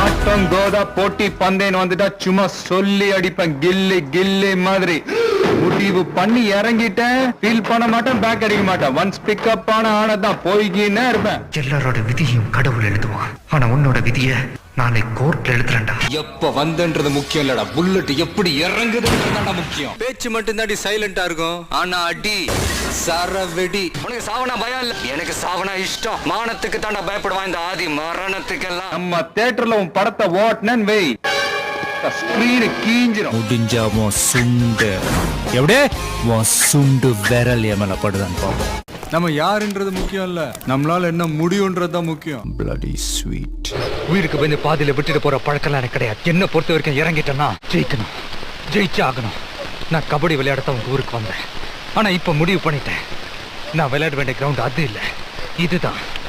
ஆட்டம் கோதா போட்டி பந்தேன்னு வந்துட்டா சும்மா சொல்லி அடிப்பேன் கில்லி கில்லி மாதிரி. முடிவு பண்ணி இறங்கிட்டேன், ஃபீல் பண்ண மாட்டேன், பேக் அடிக்க மாட்டேன். ஒன்ஸ் பிக்கப் ஆனதான் போய்கின்னே இருப்பேன். எல்லாரோட விதியும் கடவுள் எழுதுவான், ஆனா உன்னோட விதிய நாளை கோர்ட்ல எழுதுறேன்டா. எப்ப வந்தன்றது முக்கியம் இல்லடா, புல்லட் எப்படி இறங்குதுன்றதுதான் முக்கியம். பேச்சு மட்டும் தாண்டி சைலண்டா இருக்கும், ஆனா அடி சரவெடி. உனக்கு சாவனா பயம் இல்ல, எனக்கு சாவனா இஷ்டம். மானத்துக்கு தாண்டா பயப்படுவான் இந்த ஆதி, மரணத்துக்கெல்லாம். நம்ம தியேட்டர்ல உன் படத்தை ஓட்டுனேன்னு வை, ஸ்கிரீன் கீஞ்சிரும். முடிஞ்சா உன் சுண்டு எப்படியே உன் சுண்டு விரல் எமல படுதான் பாப்போம். நம்ம யாருன்றது முக்கியம் இல்ல, நம்மளால என்ன முடியும்ன்றதுதான் முக்கியம். Bloody sweet. உயிருக்கு பயந்து பாதியில விட்டுட்டு போற பழக்கம் எனக்கு கிடையாது. என்ன பொறுத்த வரைக்கும் இறங்கிட்டேன்னா ஜெயிக்கணும், ஜெயிச்சு ஆகணும். நான் கபடி விளையாடத்தான் உங்க ஊருக்கு வந்தேன், ஆனா இப்ப முடிவு பண்ணிட்டேன். நான் விளையாட வேண்டிய கிரவுண்ட் அது இல்ல, இதுதான்.